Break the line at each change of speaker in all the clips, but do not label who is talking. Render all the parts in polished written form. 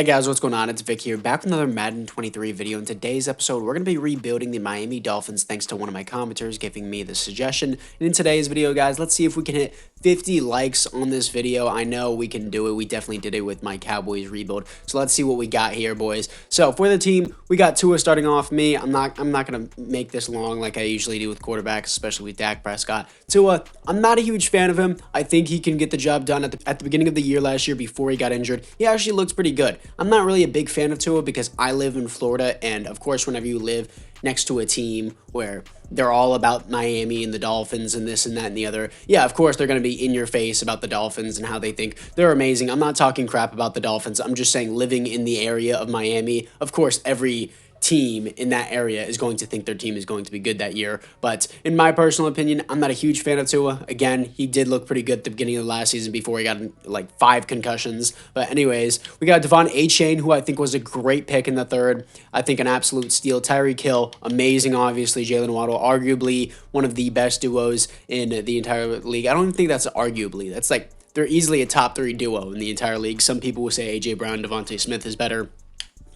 Hey guys, what's going on? It's Vic here, back with another Madden 23 video. In today's episode, we're going to be rebuilding the Miami Dolphins thanks to one of my commenters giving me the suggestion. And in today's video, guys, let's see if we can hit 50 likes on this video. I know we can do it. We definitely did it with my Cowboys rebuild. So let's see what we got here, boys. So for the team, we got Tua starting off. I'm not going to make this long like I usually do with quarterbacks, especially with Dak Prescott. Tua, I'm not a huge fan of him. I think he can get the job done at the beginning of the year last year before he got injured. He actually looks pretty good. I'm not really a big fan of Tua because I live in Florida, and of course, whenever you live next to a team where they're all about Miami and the Dolphins and this and that and the other, yeah, of course, they're going to be in your face about the Dolphins and how they think they're amazing. I'm not talking crap about the Dolphins. I'm just saying living in the area of Miami, of course, every team in that area is going to think their team is going to be good that year. But in my personal opinion, I'm not a huge fan of Tua. Again, he did look pretty good at the beginning of the last season before he got like 5 concussions. But anyways, we got Devon Achane, who I think was a great pick in the third. I think an absolute steal. Tyreek Hill, amazing, obviously. Jalen Waddle, arguably one of the best duos in the entire league. I don't even think that's arguably. That's like, they're easily a top 3 duo in the entire league. Some people will say A.J. Brown, Devontae Smith is better.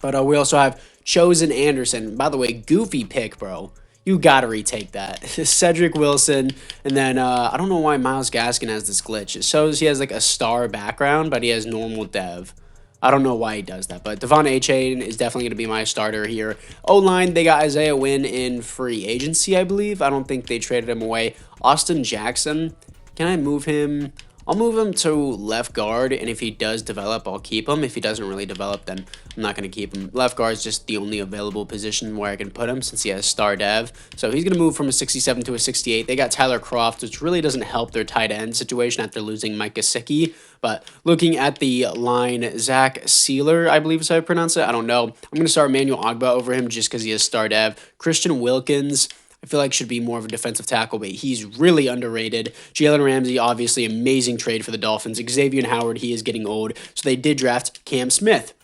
But we also have Chosen Anderson. By the way, goofy pick, bro. You got to retake that. Cedric Wilson. And then I don't know why Myles Gaskin has this glitch. It shows he has like a star background, but he has normal dev. I don't know why he does that. But Devon Achane is definitely going to be my starter here. O-line, they got Isaiah Wynn in free agency, I believe. I don't think they traded him away. Austin Jackson. Can I move him? I'll move him to left guard, and if he does develop, I'll keep him. If he doesn't really develop, then I'm not going to keep him. Left guard is just the only available position where I can put him since he has star dev. So he's going to move from a 67 to a 68. They got Tyler Kroft, which really doesn't help their tight end situation after losing Mike Gesicki. But looking at the line, Zach Sealer, I believe is how I pronounce it. I don't know. I'm going to start Emmanuel Ogbah over him just because he has star dev. Christian Wilkins, I feel like should be more of a defensive tackle, but he's really underrated. Jalen Ramsey, obviously amazing trade for the Dolphins. Xavier Howard, he is getting old, so they did draft Cam Smith,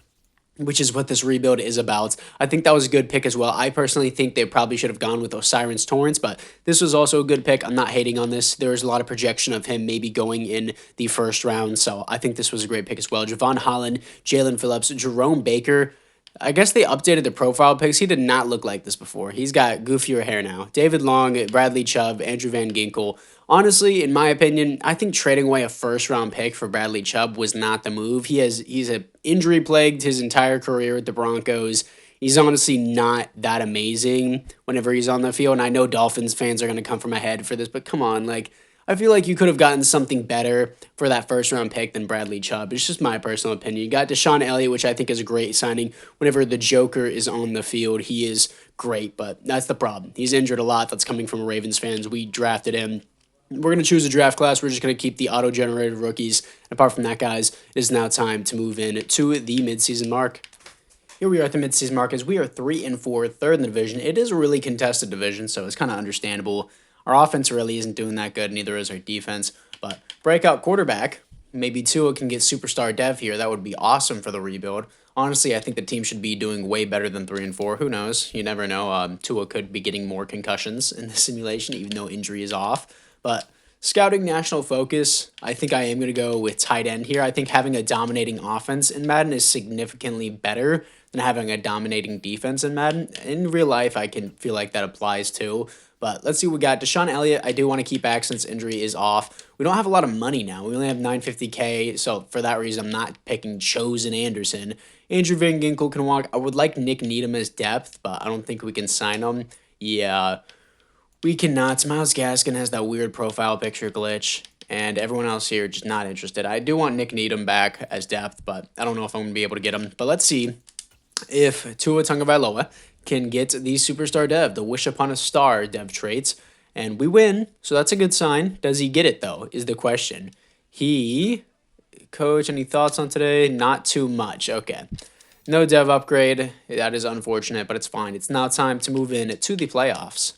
which is what this rebuild is about. I think that was a good pick as well. I personally think they probably should have gone with O'Cyrus Torrence, but this was also a good pick. I'm not hating on this. There was a lot of projection of him maybe going in the first round, so I think this was a great pick as well. Javon Holland, Jalen Phillips, Jerome Baker. I guess they updated the profile pics. He did not look like this before. He's got goofier hair now. David Long, Bradley Chubb, Andrew Van Ginkel. Honestly, in my opinion, I think trading away a first-round pick for Bradley Chubb was not the move. He's a injury-plagued his entire career with the Broncos. He's honestly not that amazing whenever he's on the field. And I know Dolphins fans are going to come from ahead for this, but come on, like, I feel like you could have gotten something better for that first-round pick than Bradley Chubb. It's just my personal opinion. You got Deshaun Elliott, which I think is a great signing. Whenever the Joker is on the field, he is great, but that's the problem. He's injured a lot. That's coming from Ravens fans. We drafted him. We're going to choose a draft class. We're just going to keep the auto-generated rookies. Apart from that, guys, it is now time to move in to the midseason mark. Here we are at the midseason mark as we are 3-4, third in the division. It is a really contested division, so it's kind of understandable. Our offense really isn't doing that good, neither is our defense. But breakout quarterback, maybe Tua can get superstar dev here. That would be awesome for the rebuild. Honestly, I think the team should be doing way better than 3-4. Who knows? You never know. Tua could be getting more concussions in the simulation, even though injury is off. But scouting national focus, I think I am going to go with tight end here. I think having a dominating offense in Madden is significantly better than having a dominating defense in Madden. In real life, I can feel like that applies too. But let's see what we got. Deshaun Elliott, I do want to keep back since injury is off. We don't have a lot of money now. We only have $950K, so for that reason, I'm not picking Chosen Anderson. Andrew Van Ginkel can walk. I would like Nick Needham as depth, but I don't think we can sign him. Yeah, we cannot. Myles Gaskin has that weird profile picture glitch, and everyone else here just not interested. I do want Nick Needham back as depth, but I don't know if I'm going to be able to get him. But let's see if Tua Tagovailoa can get the superstar dev, the wish upon a star dev traits, and we win, so that's a good sign. Does he get it, though, is the question. Coach, any thoughts on today? Not too much. Okay. No dev upgrade. That is unfortunate, but it's fine. It's now time to move in to the playoffs.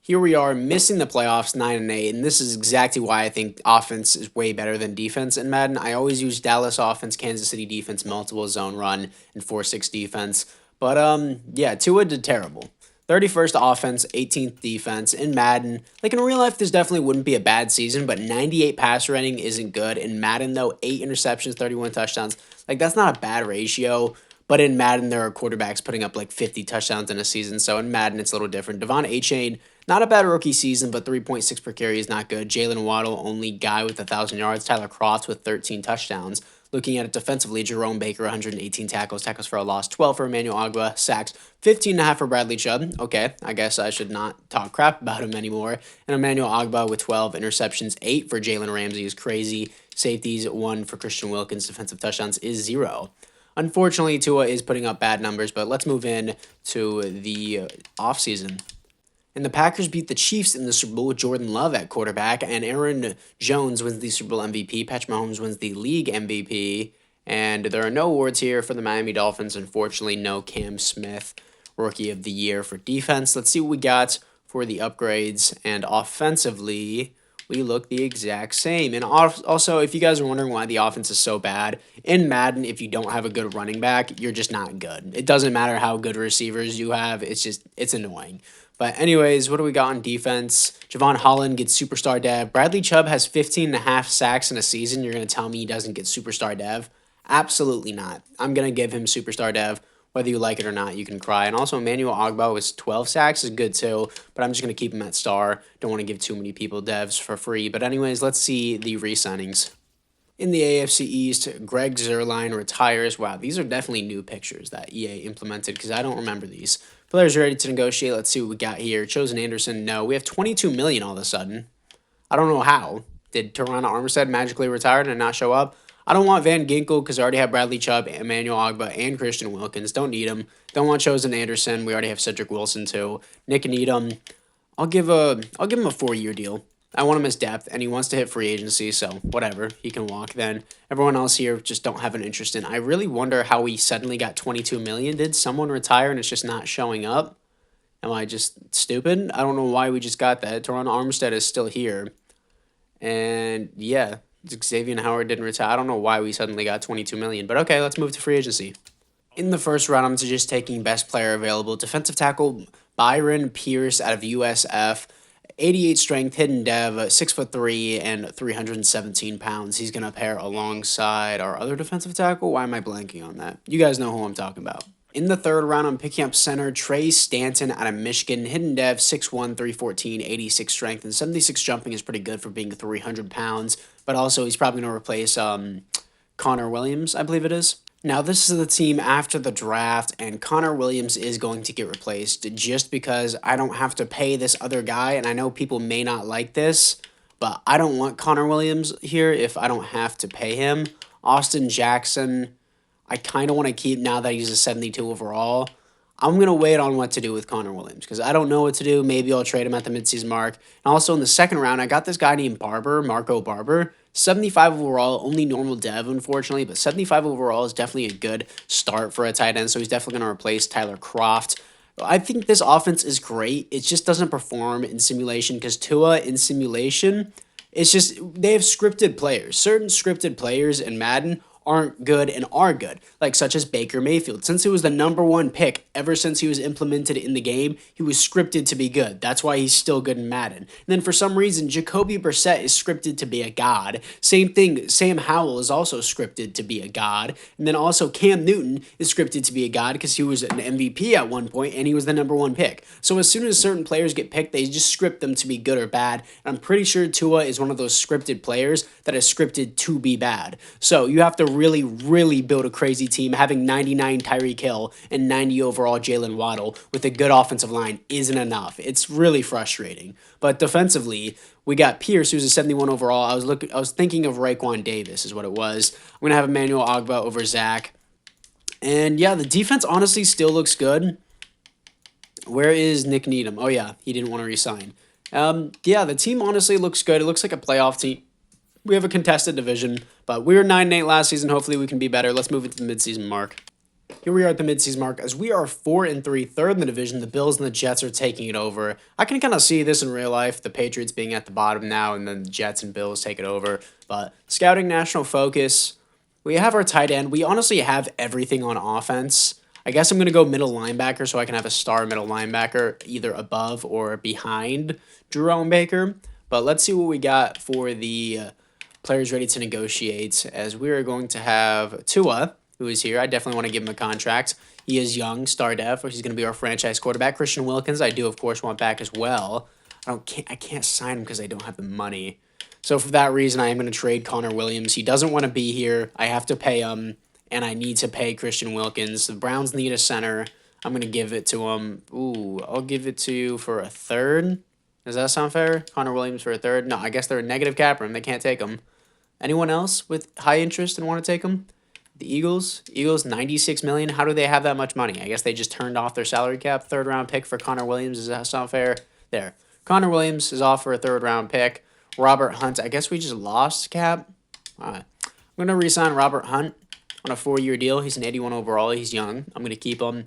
Here we are, missing the playoffs 9-8, and this is exactly why I think offense is way better than defense in Madden. I always use Dallas offense, Kansas City defense, multiple zone run, and 4-6 defense. But, yeah, Tua did terrible. 31st offense, 18th defense. In Madden, like in real life, this definitely wouldn't be a bad season, but 98 passer rating isn't good. In Madden, though, 8 interceptions, 31 touchdowns. Like, that's not a bad ratio. But in Madden, there are quarterbacks putting up like 50 touchdowns in a season. So in Madden, it's a little different. Devon Achane, not a bad rookie season, but 3.6 per carry is not good. Jalen Waddle, only guy with 1,000 yards. Tyler Kroft with 13 touchdowns. Looking at it defensively, Jerome Baker, 118 tackles for a loss, 12 for Emmanuel Ogbah, sacks, 15.5 for Bradley Chubb. Okay, I guess I should not talk crap about him anymore. And Emmanuel Ogbah with 12 interceptions, 8 for Jalen Ramsey is crazy. Safeties, 1 for Christian Wilkins. Defensive touchdowns is 0. Unfortunately, Tua is putting up bad numbers, but let's move in to the offseason. And the Packers beat the Chiefs in the Super Bowl with Jordan Love at quarterback, and Aaron Jones wins the Super Bowl MVP. Patrick Mahomes wins the league MVP, and there are no awards here for the Miami Dolphins. Unfortunately, no Cam Smith Rookie of the Year for defense. Let's see what we got for the upgrades, and offensively, we look the exact same. And also, if you guys are wondering why the offense is so bad, in Madden, if you don't have a good running back, you're just not good. It doesn't matter how good receivers you have. It's annoying. But anyways, what do we got on defense? Javon Holland gets superstar dev. Bradley Chubb has 15.5 sacks in a season. You're going to tell me he doesn't get superstar dev? Absolutely not. I'm going to give him superstar dev. Whether you like it or not, you can cry. And also, Emmanuel Ogbah with 12 sacks is good too, but I'm just going to keep him at star. Don't want to give too many people devs for free. But anyways, let's see the re-signings. In the AFC East, Greg Zuerlein retires. Wow, these are definitely new pictures that EA implemented because I don't remember these. Players are ready to negotiate. Let's see what we got here. Chosen Anderson, no. We have $22 million all of a sudden. I don't know how. Did Teron Armstead magically retire and not show up? I don't want Van Ginkel because I already have Bradley Chubb, Emmanuel Ogbah, and Christian Wilkins. Don't need him. Don't want Chosen Anderson. We already have Cedric Wilson too. Nick Needham. I'll give him a 4-year deal. I want him as depth, and he wants to hit free agency, so whatever. He can walk then. Everyone else here just don't have an interest in. I really wonder how we suddenly got $22 million. Did someone retire and it's just not showing up? Am I just stupid? I don't know why we just got that. Teron Armstead is still here. And yeah, Xavier Howard didn't retire. I don't know why we suddenly got $22 million, but okay, let's move to free agency. In the first round, I'm just taking best player available. Defensive tackle Byron Pierce out of USF. 88 strength, hidden dev, 6'3", and 317 pounds. He's going to pair alongside our other defensive tackle. Why am I blanking on that? You guys know who I'm talking about. In the third round, I'm picking up center Trey Stanton out of Michigan. Hidden dev, 6'1", 314, 86 strength, and 76 jumping is pretty good for being 300 pounds. But also, he's probably going to replace Connor Williams, I believe it is. Now, this is the team after the draft, and Connor Williams is going to get replaced just because I don't have to pay this other guy, and I know people may not like this, but I don't want Connor Williams here if I don't have to pay him. Austin Jackson, I kind of want to keep now that he's a 72 overall. I'm going to wait on what to do with Connor Williams because I don't know what to do. Maybe I'll trade him at the midseason mark. And also in the second round, I got this guy named Marco Barber. 75 overall, only normal dev, unfortunately, but 75 overall is definitely a good start for a tight end, so he's definitely going to replace Tyler Kroft. I think this offense is great. It just doesn't perform in simulation because Tua in simulation, it's just they have scripted players. Certain scripted players in Madden aren't good and are good, like such as Baker Mayfield. Since he was the #1 pick ever since he was implemented in the game, he was scripted to be good. That's why he's still good in Madden. And then for some reason, Jacoby Brissett is scripted to be a god. Same thing, Sam Howell is also scripted to be a god. And then also Cam Newton is scripted to be a god because he was an MVP at one point and he was the #1 pick. So as soon as certain players get picked, they just script them to be good or bad. And I'm pretty sure Tua is one of those scripted players that is scripted to be bad. So you have to really build a crazy team. Having 99 Tyreek Hill and 90 overall Jalen Waddle with a good offensive line isn't enough. It's really frustrating. But defensively, we got Pierce, who's a 71 overall. I was thinking of Raekwon Davis is what it was. I'm going to have Emmanuel Ogbah over Zach. And yeah, the defense honestly still looks good. Where is Nick Needham? Oh yeah, he didn't want to resign. Yeah, the team honestly looks good. It looks like a playoff team. We have a contested division, but we were 9-8 last season. Hopefully we can be better. Let's move into the midseason mark. Here we are at the midseason mark as we are 4-3, third in the division. The Bills and the Jets are taking it over. I can kind of see this in real life, the Patriots being at the bottom now and then the Jets and Bills take it over. But scouting national focus, we have our tight end. We honestly have everything on offense. I guess I'm going to go middle linebacker so I can have a star middle linebacker either above or behind Jerome Baker. But let's see what we got for the players ready to negotiate, as we are going to have Tua, who is here. I definitely want to give him a contract. He is young, star dev. He's going to be our franchise quarterback. Christian Wilkins, I do, of course, want back as well. I can't sign him because I don't have the money. So for that reason, I am going to trade Connor Williams. He doesn't want to be here. I have to pay him, and I need to pay Christian Wilkins. The Browns need a center. I'm going to give it to him. Ooh, I'll give it to you for a third. Does that sound fair? Connor Williams for a third? No, I guess they're a negative cap room. They can't take him. Anyone else with high interest and want to take him? The Eagles? Eagles, $96 million. How do they have that much money? I guess they just turned off their salary cap. Third round pick for Connor Williams. Does that sound fair? There. Connor Williams is off for a third round pick. Robert Hunt, I guess we just lost cap. I'm going to re-sign Robert Hunt on a 4-year deal. He's an 81 overall. He's young. I'm going to keep him.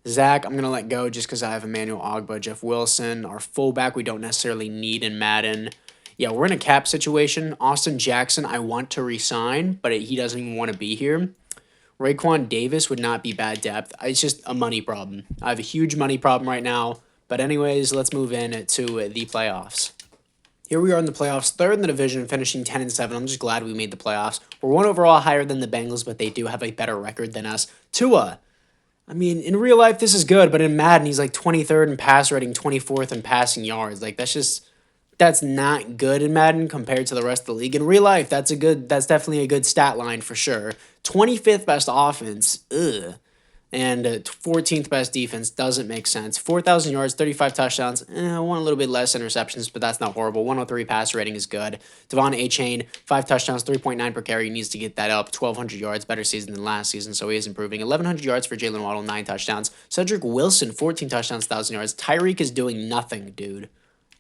Zach, I'm going to let go just because I have Emmanuel Ogbah, Jeff Wilson. Our fullback we don't necessarily need in Madden. Yeah, we're in a cap situation. Austin Jackson, I want to re-sign, but he doesn't even want to be here. Raekwon Davis would not be bad depth. It's just a money problem. I have a huge money problem right now. But anyways, let's move in to the playoffs. Here we are in the playoffs, third in the division, finishing 10-7. I'm just glad we made the playoffs. We're one overall higher than the Bengals, but they do have a better record than us. Tua. I mean, in real life, this is good, but in Madden, he's like 23rd in pass rating, 24th in passing yards. Like, that's not good in Madden compared to the rest of the league. In real life, that's definitely a good stat line for sure. 25th best offense, ugh. And 14th best defense doesn't make sense. 4,000 yards, 35 touchdowns. I want a little bit less interceptions, but that's not horrible. 103 passer rating is good. Devon, Achane, 5 touchdowns, 3.9 per carry. He needs to get that up. 1,200 yards, better season than last season, so he is improving. 1,100 yards for Jalen Waddle, 9 touchdowns. Cedric Wilson, 14 touchdowns, 1,000 yards. Tyreek is doing nothing, dude.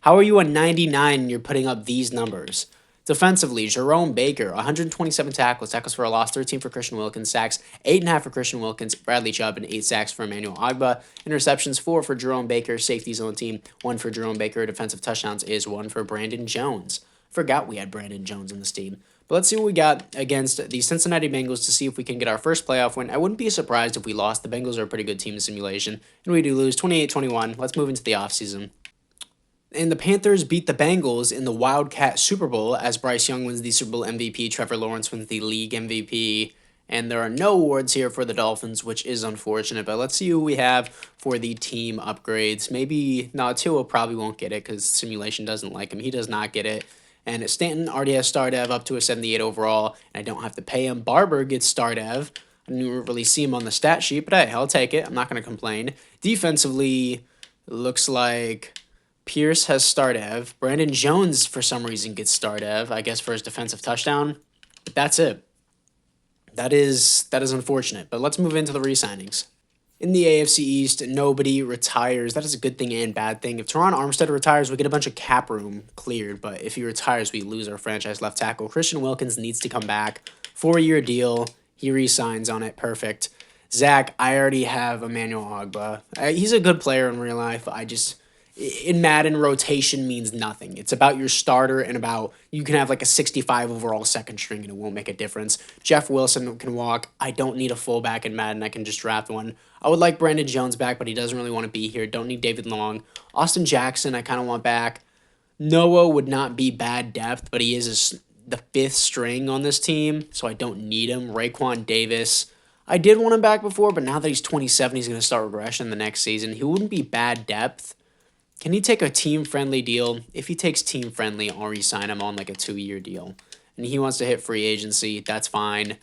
How are you a 99 and you're putting up these numbers? Defensively, Jerome Baker, 127 tackles for a loss, 13 for Christian Wilkins, sacks, 8.5 for Christian Wilkins, Bradley Chubb, and 8 sacks for Emmanuel Ogbah. Interceptions, 4 for Jerome Baker, safeties on the team, 1 for Jerome Baker. Defensive touchdowns is 1 for Brandon Jones. Forgot we had Brandon Jones on this team. But let's see what we got against the Cincinnati Bengals to see if we can get our first playoff win. I wouldn't be surprised if we lost. The Bengals are a pretty good team in simulation, and we do lose 28-21. Let's move into the offseason. And the Panthers beat the Bengals in the Wildcat Super Bowl as Bryce Young wins the Super Bowl MVP, Trevor Lawrence wins the league MVP, and there are no awards here for the Dolphins, which is unfortunate. But let's see who we have for the team upgrades. Maybe, no, Tua probably won't get it because simulation doesn't like him. He does not get it. And Stanton already has star dev up to a 78 overall, and I don't have to pay him. Barber gets star dev. I didn't really see him on the stat sheet, but hey, I'll take it. I'm not going to complain. Defensively, looks like Pierce has star dev. Brandon Jones, for some reason, gets star dev, I guess, for his defensive touchdown. But that's it. That is unfortunate. But let's move into the re-signings. In the AFC East, nobody retires. That is a good thing and bad thing. If Teron Armstead retires, we get a bunch of cap room cleared. But if he retires, we lose our franchise left tackle. Christian Wilkins needs to come back. 4-year deal. He re-signs on it. Perfect. Zach, I already have Emmanuel Ogbah. He's a good player in real life. In Madden, rotation means nothing. It's about your starter and about you can have like a 65 overall second string and it won't make a difference. Jeff Wilson can walk. I don't need a fullback in Madden. I can just draft one. I would like Brandon Jones back, but he doesn't really want to be here. Don't need David Long. Austin Jackson, I kind of want back. Noah would not be bad depth, but he is the 5th string on this team, so I don't need him. Raekwon Davis, I did want him back before, but now that he's 27, he's going to start regression the next season. He wouldn't be bad depth. Can he take a team-friendly deal? If he takes team-friendly, I'll re-sign him on like a 2-year deal. And he wants to hit free agency, that's fine.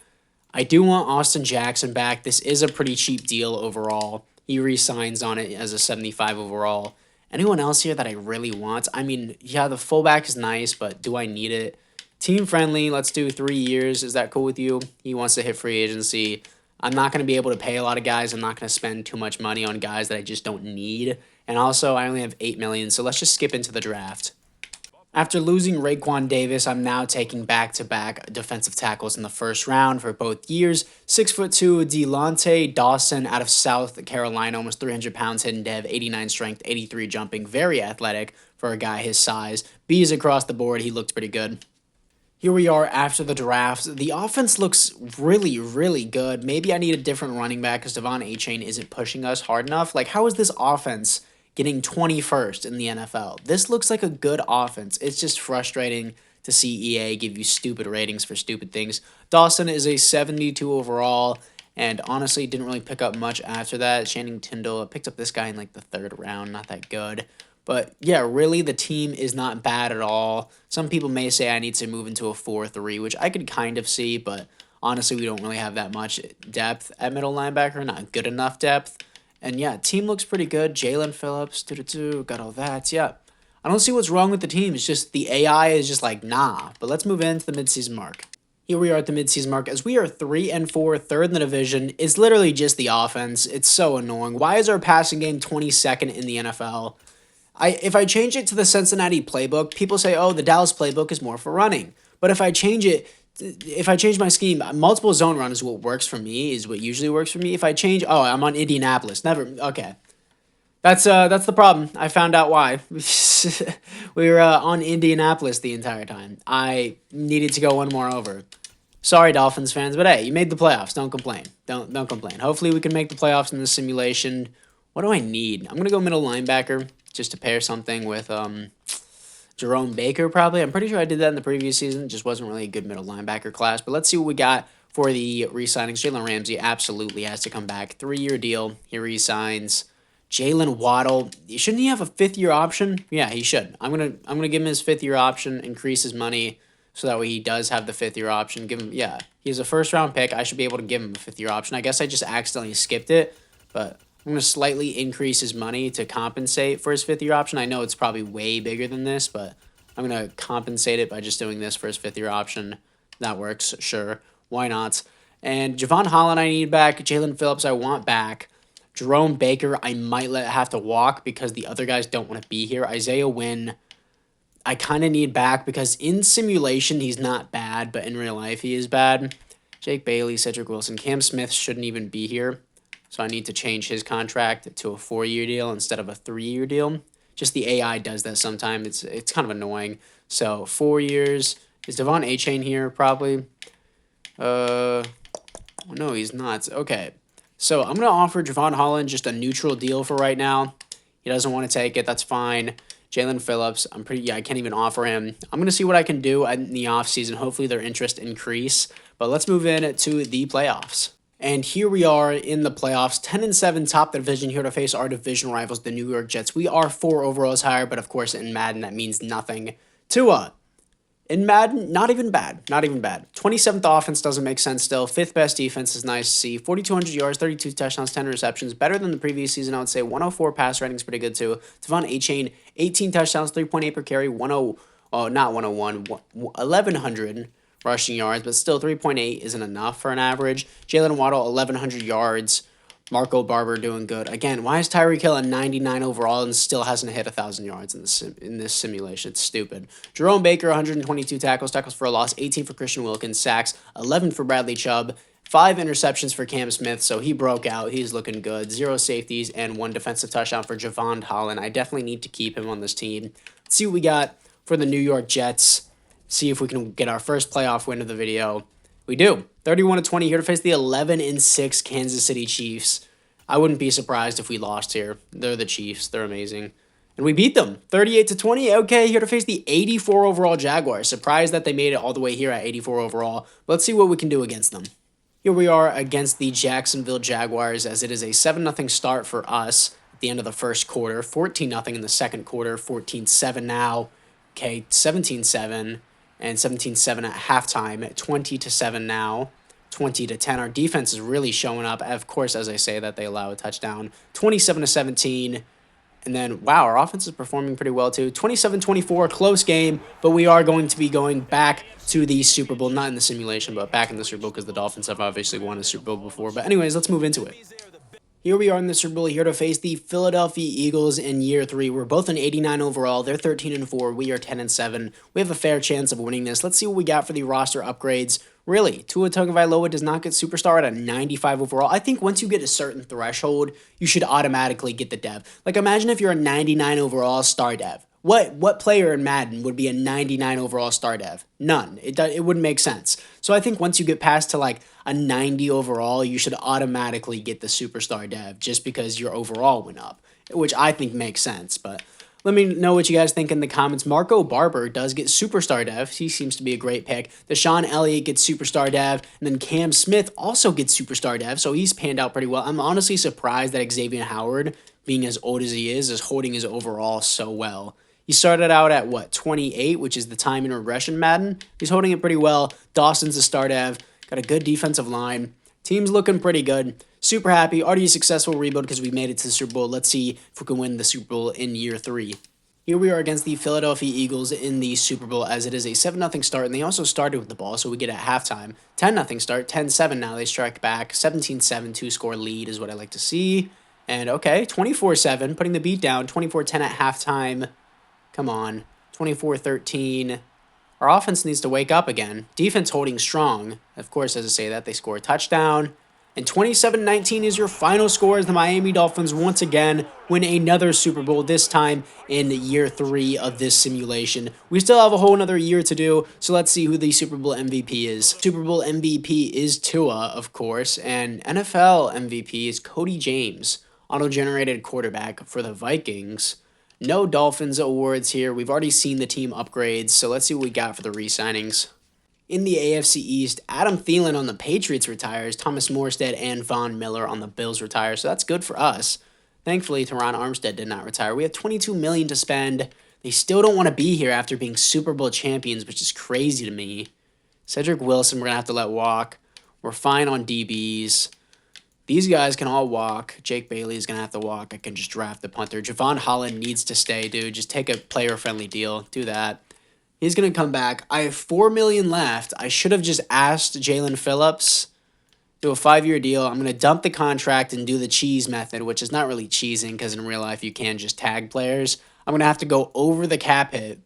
I do want Austin Jackson back. This is a pretty cheap deal overall. He re-signs on it as a 75 overall. Anyone else here that I really want? I mean, yeah, the fullback is nice, but do I need it? Team-friendly, let's do 3 years. Is that cool with you? He wants to hit free agency. I'm not going to be able to pay a lot of guys. I'm not going to spend too much money on guys that I just don't need. And also, I only have $8 million, so let's just skip into the draft. After losing Raekwon Davis, I'm now taking back-to-back defensive tackles in the first round for both years. 6'2", Delonte Dawson out of South Carolina, almost 300 pounds, hidden dev, 89 strength, 83 jumping, very athletic for a guy his size. B's across the board, he looked pretty good. Here we are after the draft. The offense looks really, really good. Maybe I need a different running back because Devon Achane isn't pushing us hard enough. Like, how is this offense getting 21st in the NFL? This looks like a good offense. It's just frustrating to see EA give you stupid ratings for stupid things. Dawson is a 72 overall, and honestly didn't really pick up much after that. Channing Tindall picked up this guy in like the 3rd round, not that good. But yeah, really the team is not bad at all. Some people may say I need to move into a 4-3, which I could kind of see, but honestly we don't really have that much depth at middle linebacker, not good enough depth. And yeah, team looks pretty good. Jalen Phillips, got all that. Yeah, I don't see what's wrong with the team. It's just the AI is just like, nah. But let's move into the midseason mark. Here we are at the midseason mark as we are 3-4, third in the division. It's literally just the offense. It's so annoying. Why is our passing game 22nd in the NFL? If I change it to the Cincinnati playbook, people say, oh, the Dallas playbook is more for running. But if I change my scheme, multiple zone run is what works for me, is what usually works for me. If I change, oh, I'm on Indianapolis. Never, okay. That's the problem. I found out why. We were on Indianapolis the entire time. I needed to go one more over. Sorry, Dolphins fans, but hey, you made the playoffs. Don't complain. Don't complain. Hopefully we can make the playoffs in the simulation. What do I need? I'm going to go middle linebacker just to pair something with Jerome Baker probably. I'm pretty sure I did that in the previous season. Just wasn't really a good middle linebacker class. But let's see what we got for the re-signings. Jalen Ramsey absolutely has to come back. 3-year deal. He re-signs. Jalen Waddle, shouldn't he have a 5th-year option? Yeah, he should. I'm gonna give him his 5th-year option, increase his money, so that way he does have the 5th-year option. Give him, yeah, he's a 1st-round pick. I should be able to give him a 5th-year option. I guess I just accidentally skipped it, but I'm gonna slightly increase his money to compensate for his 5th-year option. I know it's probably way bigger than this, but I'm gonna compensate it by just doing this for his 5th-year option. That works, sure. Why not? And Javon Holland I need back. Jalen Phillips I want back. Jerome Baker, I might have to walk because the other guys don't want to be here. Isaiah Wynn, I kind of need back because in simulation, he's not bad, but in real life, he is bad. Jake Bailey, Cedric Wilson, Cam Smith shouldn't even be here. So I need to change his contract to a 4-year deal instead of a 3-year deal. Just the AI does that sometimes. It's kind of annoying. So 4 years. Is Devon Achane here? Probably. No, he's not. Okay. So I'm going to offer Javon Holland just a neutral deal for right now. He doesn't want to take it. That's fine. Jalen Phillips, I can't even offer him. I'm going to see what I can do in the offseason. Hopefully their interest increase. But let's move in to the playoffs. And here we are in the playoffs, 10-7, top the division, here to face our division rivals, the New York Jets. We are 4 overalls higher, but of course in Madden that means nothing to us. In Madden, not even bad. 27th offense doesn't make sense still. 5th best defense is nice to see. 4,200 yards, 32 touchdowns, 10 receptions. Better than the previous season, I would say. 104 pass rating is pretty good too. Devon Achane, 18 touchdowns, 3.8 per carry. 1,100 rushing yards, but still 3.8 isn't enough for an average. Jalen Waddle, 1,100 yards. Marco Barber doing good. Again, why is Tyreek Hill a 99 overall and still hasn't hit 1,000 yards in this simulation? It's stupid. Jerome Baker, 122 tackles for a loss, 18 for Christian Wilkins, sacks, 11 for Bradley Chubb, 5 interceptions for Cam Smith, so he broke out. He's looking good. 0 safeties and 1 defensive touchdown for Javon Holland. I definitely need to keep him on this team. Let's see what we got for the New York Jets. See if we can get our first playoff win of the video. We do. 31-20 here to face the 11-6 Kansas City Chiefs. I wouldn't be surprised if we lost here. They're the Chiefs. They're amazing. And we beat them. 38-20. Okay, here to face the 84 overall Jaguars. Surprised that they made it all the way here at 84 overall. Let's see what we can do against them. Here we are against the Jacksonville Jaguars as it is a 7-0 start for us at the end of the first quarter. 14-0 in the second quarter. 14-7 now. Okay, 17-7. And 17-7 at halftime, 20-7 now, 20-10. Our defense is really showing up. Of course, as I say that, they allow a touchdown. 27-17. And then, wow, our offense is performing pretty well, too. 27-24, close game, but we are going to be going back to the Super Bowl. Not in the simulation, but back in the Super Bowl because the Dolphins have obviously won a Super Bowl before. But anyways, let's move into it. Here we are in the Super Bowl, here to face the Philadelphia Eagles in year 3. We're both an 89 overall. They're 13-4. We are 10-7. We have a fair chance of winning this. Let's see what we got for the roster upgrades. Really, Tua Tagovailoa does not get superstar at a 95 overall. I think once you get a certain threshold, you should automatically get the dev. Like, imagine if you're a 99 overall star dev. What player in Madden would be a 99 overall star dev? None. It wouldn't make sense. So I think once you get past to like a 90 overall, you should automatically get the superstar dev just because your overall went up, which I think makes sense. But Let me know what you guys think in the comments. Marco Barber does get Superstar Dev. He seems to be a great pick. Deshaun Elliott gets Superstar Dev. And then Cam Smith also gets Superstar Dev. So he's panned out pretty well. I'm honestly surprised that Xavier Howard, being as old as he is holding his overall so well. He started out at, what, 28, which is the time in regression Madden. He's holding it pretty well. Dawson's a star dev. Got a good defensive line. Team's looking pretty good. Super happy. Already a successful rebuild because we made it to the Super Bowl. Let's see if we can win the Super Bowl in year 3. Here we are against the Philadelphia Eagles in the Super Bowl as it is a 7-0 start, and they also started with the ball, so we get at halftime. 10-0 start, 10-7 now. They strike back. 17-7, two-score lead is what I like to see. And, okay, 24-7, putting the beat down. 24-10 at halftime. Come on. 24-13. Our offense needs to wake up again. Defense holding strong. Of course, as I say that, they score a touchdown. And 27-19 is your final score as the Miami Dolphins once again win another Super Bowl, this time in year 3 of this simulation. We still have a whole another year to do, so let's see who the Super Bowl MVP is. Super Bowl MVP is Tua, of course, and NFL MVP is Cody James, auto-generated quarterback for the Vikings. No Dolphins awards here. We've already seen the team upgrades, so let's see what we got for the re-signings. In the AFC East, Adam Thielen on the Patriots retires, Thomas Morstead and Von Miller on the Bills retire, so that's good for us. Thankfully, Teron Armstead did not retire. We have $22 million to spend. They still don't want to be here after being Super Bowl champions, which is crazy to me. Cedric Wilson, we're going to have to let walk. We're fine on DBs. These guys can all walk. Jake Bailey is going to have to walk. I can just draft the punter. Javon Holland needs to stay, dude. Just take a player-friendly deal. Do that. He's going to come back. I have $4 million left. I should have just asked Jalen Phillips do a 5-year deal. I'm going to dump the contract and do the cheese method, which is not really cheesing because in real life you can just tag players. I'm going to have to go over the cap hit,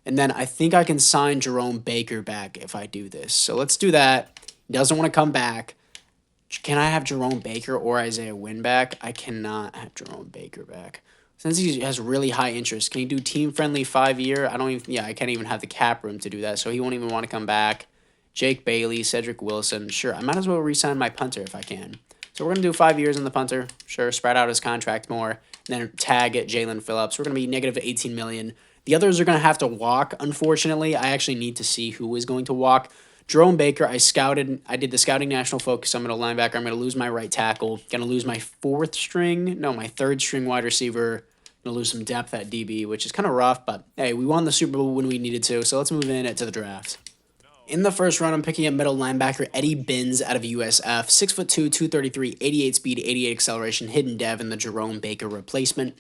and then I think I can sign Jerome Baker back if I do this. So let's do that. He doesn't want to come back. Can I have Jerome Baker or Isaiah Wynn back? I cannot have Jerome Baker back. Since he has really high interest, can he do team-friendly 5-year? I can't even have the cap room to do that, so he won't even want to come back. Jake Bailey, Cedric Wilson, sure. I might as well re-sign my punter if I can. So we're going to do 5 years on the punter. Sure, spread out his contract more. And then tag at Jalen Phillips. We're going to be negative $18 million. The others are going to have to walk, unfortunately. I actually need to see who is going to walk. Jerome Baker, I did the scouting national focus. I'm going to linebacker. I'm going to lose my right tackle. Going to lose my my third string wide receiver. Going to lose some depth at DB, which is kind of rough, but hey, we won the Super Bowl when we needed to, so let's move to the draft. In the first round, I'm picking up middle linebacker Eddie Binns out of USF. 6'2", 233, 88 speed, 88 acceleration, hidden dev, and the Jerome Baker replacement.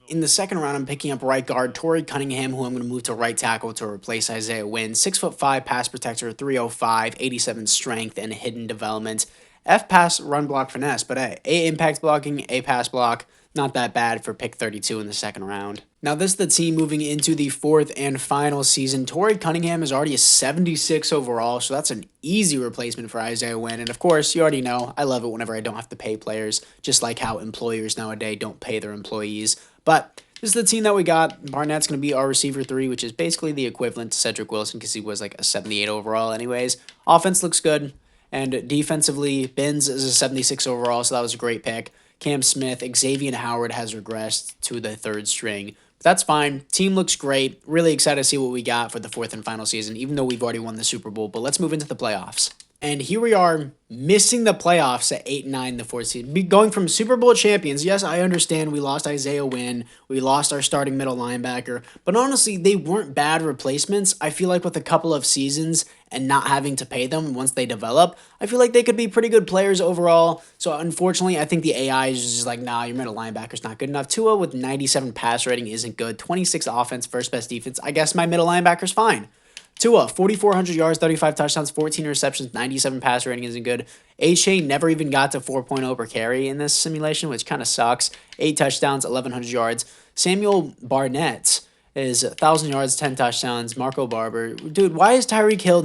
In the second round, I'm picking up right guard Torrey Cunningham, who I'm going to move to right tackle to replace Isaiah Wynn. 6'5", pass protector, 305, 87 strength, and hidden development. F pass, run block, finesse, but hey, A impact blocking, A pass block. Not that bad for pick 32 in the second round. Now, this is the team moving into the fourth and final season. Torrey Cunningham is already a 76 overall, so that's an easy replacement for Isaiah Wynn. And of course, you already know, I love it whenever I don't have to pay players, just like how employers nowadays don't pay their employees. But this is the team that we got. Barnett's going to be our receiver 3, which is basically the equivalent to Cedric Wilson because he was like a 78 overall anyways. Offense looks good. And defensively, Binns is a 76 overall, so that was a great pick. Cam Smith, Xavier Howard has regressed to the third string. But that's fine. Team looks great. Really excited to see what we got for the fourth and final season, even though we've already won the Super Bowl. But let's move into the playoffs. And here we are, missing the playoffs at 8-9 the fourth season. Going from Super Bowl champions, yes, I understand we lost Isaiah Wynn, we lost our starting middle linebacker, but honestly, they weren't bad replacements. I feel like with a couple of seasons and not having to pay them once they develop, I feel like they could be pretty good players overall. So unfortunately, I think the AI is just like, nah, your middle linebacker's not good enough. Tua with 97 pass rating isn't good. 26 offense, first best defense. I guess my middle linebacker's fine. Tua, 4,400 yards, 35 touchdowns, 14 receptions, 97 pass rating isn't good. Achane never even got to 4.0 per carry in this simulation, which kind of sucks. 8 touchdowns, 1,100 yards. Samuel Barnett is 1,000 yards, 10 touchdowns. Marco Barber. Dude, why is Tyreek Hill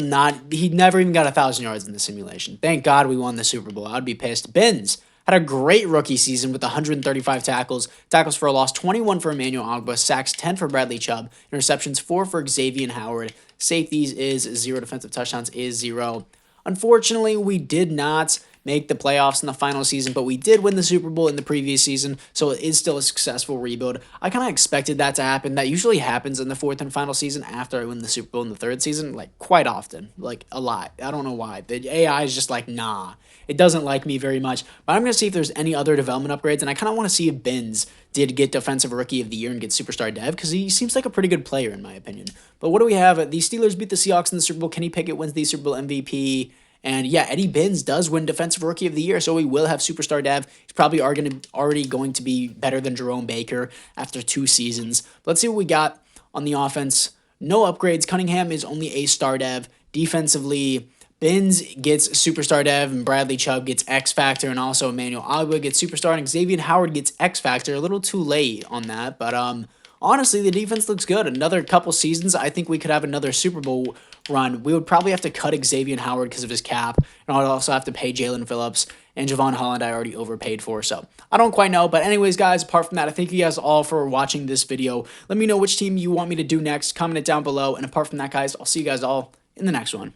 he never even got 1,000 yards in the simulation. Thank God we won the Super Bowl. I'd be pissed. Binns had a great rookie season with 135 tackles, tackles for a loss, 21 for Emmanuel Ogbah, sacks 10 for Bradley Chubb, interceptions 4 for Xavier Howard, safeties is 0, defensive touchdowns is 0. Unfortunately, we did not make the playoffs in the final season, but we did win the Super Bowl in the previous season, so it is still a successful rebuild. I kind of expected that to happen. That usually happens in the fourth and final season after I win the Super Bowl in the third season, like quite often, like a lot. I don't know why. The AI is just like, nah, it doesn't like me very much. But I'm going to see if there's any other development upgrades, and I kind of want to see if Benz did get Defensive Rookie of the Year and get Superstar Dev, because he seems like a pretty good player in my opinion. But what do we have? The Steelers beat the Seahawks in the Super Bowl. Kenny Pickett wins the Super Bowl MVP. And yeah, Eddie Benz does win Defensive Rookie of the Year, so we will have Superstar Dev. He's probably already going to be better than Jerome Baker after 2 seasons. But let's see what we got on the offense. No upgrades. Cunningham is only a star dev. Defensively, Benz gets Superstar Dev, and Bradley Chubb gets X Factor, and also Emmanuel Ogbah gets Superstar, and Xavier Howard gets X Factor. A little too late on that, but honestly, the defense looks good. Another couple seasons, I think we could have another Super Bowl run. We would probably have to cut Xavier Howard because of his cap, and I'd also have to pay Jalen Phillips, and Javon Holland I already overpaid for, so I don't quite know. But anyways, guys, apart from that, I thank you guys all for watching this video. Let me know which team you want me to do next. Comment it down below, and apart from that, guys, I'll see you guys all in the next one.